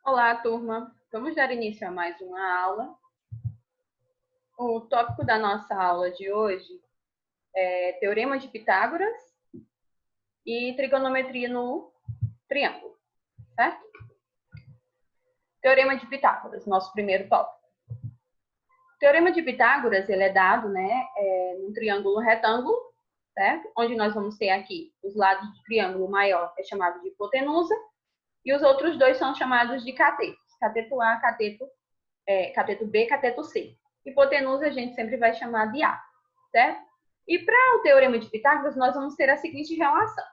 Olá, turma. Vamos dar início a mais uma aula. O tópico da nossa aula de hoje é Teorema de Pitágoras e trigonometria no triângulo, certo? Teorema de Pitágoras, nosso primeiro tópico. O Teorema de Pitágoras, ele é dado, num triângulo retângulo, certo? Onde nós vamos ter aqui os lados do triângulo maior é chamado de hipotenusa e os outros dois são chamados de catetos. Cateto A, cateto B, cateto C. Hipotenusa a gente sempre vai chamar de A, certo? E para o teorema de Pitágoras, nós vamos ter a seguinte relação.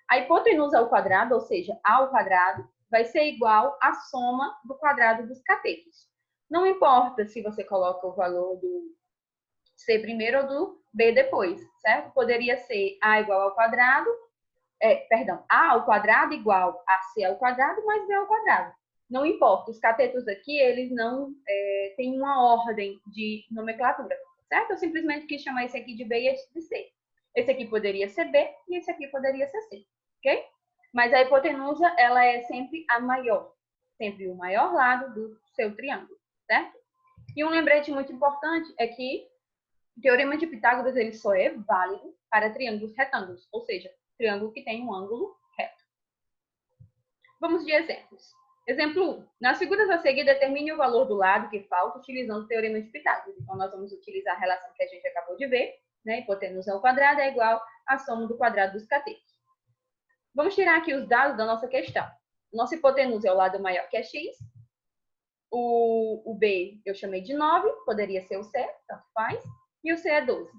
A hipotenusa ao quadrado, ou seja, A ao quadrado, vai ser igual à soma do quadrado dos catetos. Não importa se você coloca o valor do C primeiro ou do B depois, certo? Poderia ser A igual ao quadrado, A ao quadrado igual a C ao quadrado mais B ao quadrado. Não importa, os catetos aqui, eles não têm uma ordem de nomenclatura, certo? Eu simplesmente quis chamar esse aqui de B e esse de C. Esse aqui poderia ser B e esse aqui poderia ser C, ok? Mas a hipotenusa, ela é sempre a maior, sempre o maior lado do seu triângulo, certo? E um lembrete muito importante é que o teorema de Pitágoras, ele só é válido para triângulos retângulos, ou seja, triângulo que tem um ângulo reto. Vamos de exemplos. Exemplo 1. Nas figuras a seguir, determine o valor do lado que falta utilizando o teorema de Pitágoras. Então, nós vamos utilizar a relação que a gente acabou de ver, né? Hipotenusa ao quadrado é igual à soma do quadrado dos catetos. Vamos tirar aqui os dados da nossa questão. Nossa hipotenusa é o lado maior que é x. O B eu chamei de 9, poderia ser o C, tanto faz. E o C é 12.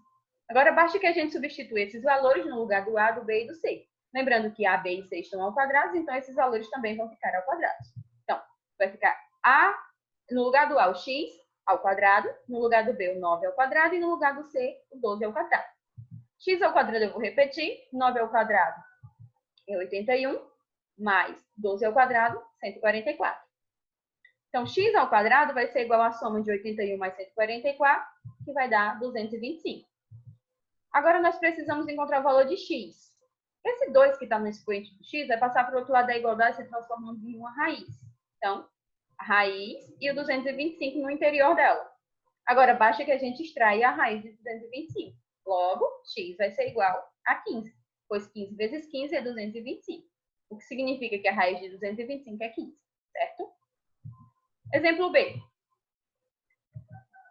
Agora, basta que a gente substitua esses valores no lugar do A, do B e do C. Lembrando que A, B e C estão ao quadrado, então esses valores também vão ficar ao quadrado. Então, vai ficar A, no lugar do A, o x ao quadrado, no lugar do B, o 9 ao quadrado, e no lugar do C, o 12 ao quadrado. X ao quadrado eu vou repetir, 9 ao quadrado é 81, mais 12 ao quadrado, 144. Então, x ao quadrado vai ser igual à soma de 81 mais 144, que vai dar 225. Agora, nós precisamos encontrar o valor de x. Esse 2 que está no expoente do x vai passar para o outro lado da igualdade, se transformando em uma raiz. Então, a raiz e o 225 no interior dela. Agora, basta que a gente extraia a raiz de 225. Logo, x vai ser igual a 15, pois 15 vezes 15 é 225. O que significa que a raiz de 225 é 15, certo? Exemplo B.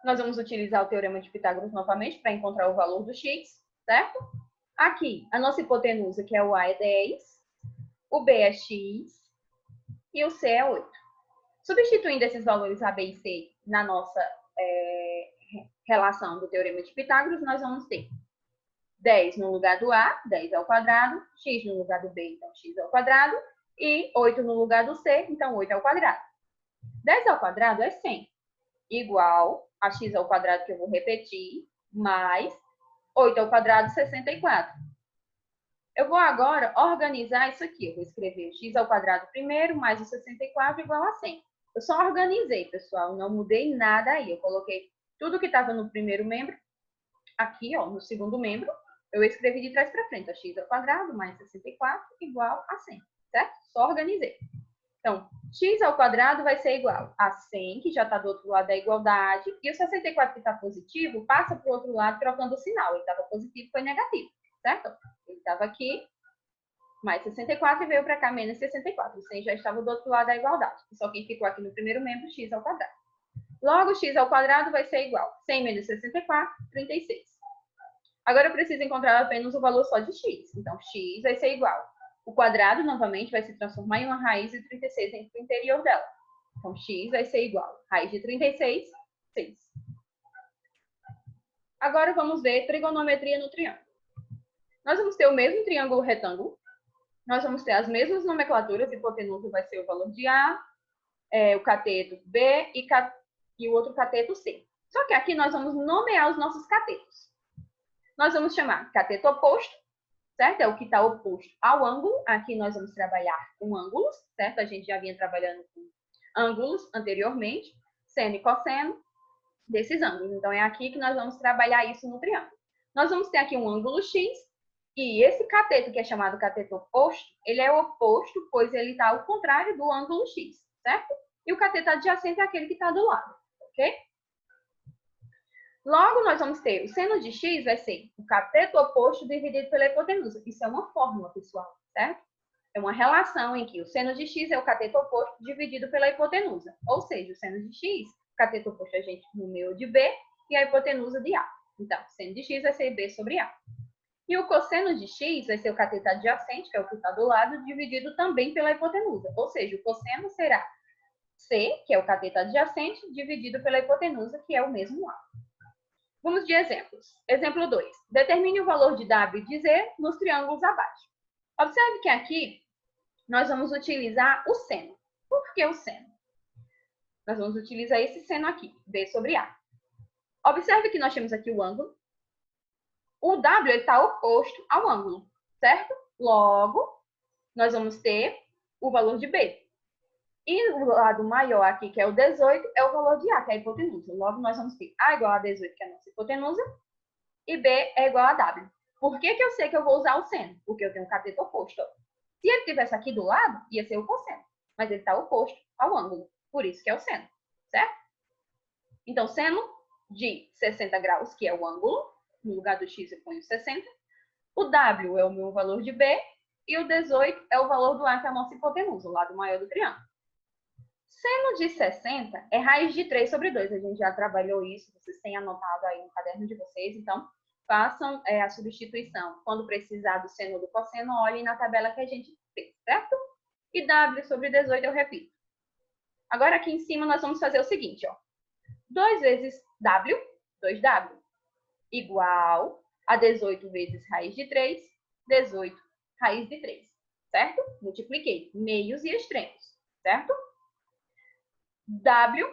Nós vamos utilizar o teorema de Pitágoras novamente para encontrar o valor do x, certo? Aqui, a nossa hipotenusa, que é o A, é 10, o B é x e o C é 8. Substituindo esses valores A, B e C na nossa relação do teorema de Pitágoras, nós vamos ter 10 no lugar do A, 10 ao quadrado, x no lugar do B, então x ao quadrado, e 8 no lugar do C, então 8 ao quadrado. 10 ao quadrado é 100, igual a x ao quadrado, que eu vou repetir, mais 8 ao quadrado, 64. Eu vou agora organizar isso aqui. Eu vou escrever x ao quadrado primeiro, mais o 64 igual a 100. Eu só organizei, pessoal, não mudei nada aí. Eu coloquei tudo que estava no primeiro membro, aqui, ó, no segundo membro, eu escrevi de trás para frente, ó, x ao quadrado mais 64 igual a 100, certo? Só organizei. Então, x ao quadrado vai ser igual a 100, que já está do outro lado da igualdade, e o 64 que está positivo passa para o outro lado trocando o sinal. Ele estava positivo, foi negativo, certo? Ele estava aqui, mais 64 e veio para cá menos 64. O 100 já estava do outro lado da igualdade. Só quem ficou aqui no primeiro membro, x ao quadrado. Logo, x ao quadrado vai ser igual a 100 menos 64, 36. Agora eu preciso encontrar apenas o valor só de x. Então, x vai ser igual. O quadrado, novamente, vai se transformar em uma raiz de 36 dentro do interior dela. Então, x vai ser igual a raiz de 36, 6. Agora vamos ver trigonometria no triângulo. Nós vamos ter o mesmo triângulo retângulo. Nós vamos ter as mesmas nomenclaturas. Hipotenusa vai ser o valor de A, o cateto B e o outro cateto C. Só que aqui nós vamos nomear os nossos catetos. Nós vamos chamar cateto oposto, certo? É o que está oposto ao ângulo. Aqui nós vamos trabalhar com ângulos, certo? A gente já vinha trabalhando com ângulos anteriormente, seno e cosseno desses ângulos. Então, é aqui que nós vamos trabalhar isso no triângulo. Nós vamos ter aqui um ângulo X, e esse cateto, que é chamado cateto oposto, ele é oposto, pois ele está ao contrário do ângulo X. certo? E o cateto adjacente é aquele que está do lado, ok? Logo, nós vamos ter o seno de x vai ser o cateto oposto dividido pela hipotenusa. Isso é uma fórmula, pessoal, certo? É uma relação em que o seno de x é o cateto oposto dividido pela hipotenusa. Ou seja, o seno de x, o cateto oposto a gente nomeou de b e a hipotenusa de a. Então, o seno de x vai ser b sobre a. E o cosseno de x vai ser o cateto adjacente, que é o que está do lado, dividido também pela hipotenusa. Ou seja, o cosseno será c, que é o cateto adjacente, dividido pela hipotenusa, que é o mesmo a. Vamos de exemplos. Exemplo 2. Determine o valor de W e de Z nos triângulos abaixo. Observe que aqui nós vamos utilizar o seno. Por que o seno? Nós vamos utilizar esse seno aqui, B sobre A. Observe que nós temos aqui o ângulo. O W está oposto ao ângulo, certo? Logo, nós vamos ter o valor de B. E o lado maior aqui, que é o 18, é o valor de A, que é a hipotenusa. Logo, nós vamos ter A igual a 18, que é a nossa hipotenusa, e B é igual a W. Por que eu sei que eu vou usar o seno? Porque eu tenho um cateto oposto. Se ele estivesse aqui do lado, ia ser o cosseno. Mas ele está oposto ao ângulo. Por isso que é o seno, certo? Então, seno de 60 graus, que é o ângulo, no lugar do x eu ponho 60. O W é o meu valor de B, e o 18 é o valor do A, que é a nossa hipotenusa, o lado maior do triângulo. Seno de 60 é raiz de 3 sobre 2. A gente já trabalhou isso, vocês têm anotado aí no caderno de vocês, então façam a substituição. Quando precisar do seno ou do cosseno, olhem na tabela que a gente fez, certo? E W sobre 18 eu repito. Agora aqui em cima nós vamos fazer o seguinte, ó. 2 vezes W, 2W, igual a 18 vezes raiz de 3, 18 raiz de 3, certo? Multipliquei meios e extremos, certo? W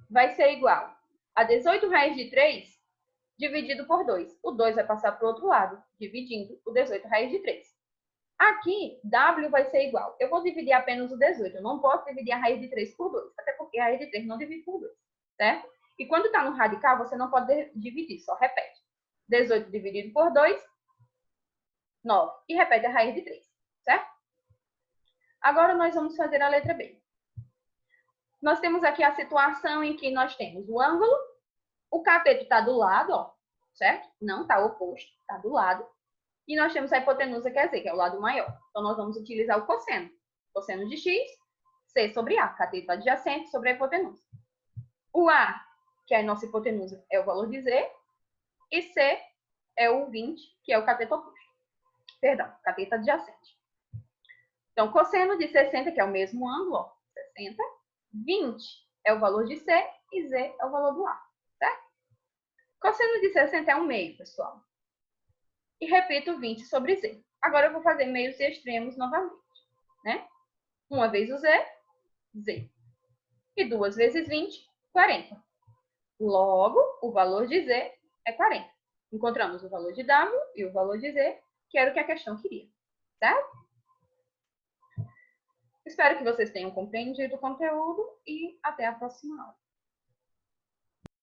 vai ser igual a 18 raiz de 3 dividido por 2. O 2 vai passar para o outro lado, dividindo o 18 raiz de 3. Aqui, W vai ser igual. Eu vou dividir apenas o 18. Eu não posso dividir a raiz de 3 por 2. Até porque a raiz de 3 não divide por 2. Certo? E quando está no radical, você não pode dividir. Só repete. 18 dividido por 2, 9. E repete a raiz de 3. Certo? Agora, nós vamos fazer a letra B. Nós temos aqui a situação em que nós temos o ângulo, o cateto está do lado, ó, certo? Não está oposto, está do lado. E nós temos a hipotenusa, quer dizer, que é o lado maior. Então, nós vamos utilizar o cosseno. Cosseno de x, C sobre A, cateto adjacente sobre a hipotenusa. O A, que é a nossa hipotenusa, é o valor de Z. E C é o 20, que é o cateto oposto. Perdão, cateto adjacente. Então, cosseno de 60, que é o mesmo ângulo, ó, 60. 20 é o valor de C e Z é o valor do A, certo? Cosseno de 60 é um meio, pessoal. E repito 20 sobre Z. Agora eu vou fazer meios e extremos novamente, né? Uma vez o Z, Z. E 2 vezes 20, 40. Logo, o valor de Z é 40. Encontramos o valor de W e o valor de Z, que era o que a questão queria, certo? Espero que vocês tenham compreendido o conteúdo e até a próxima aula.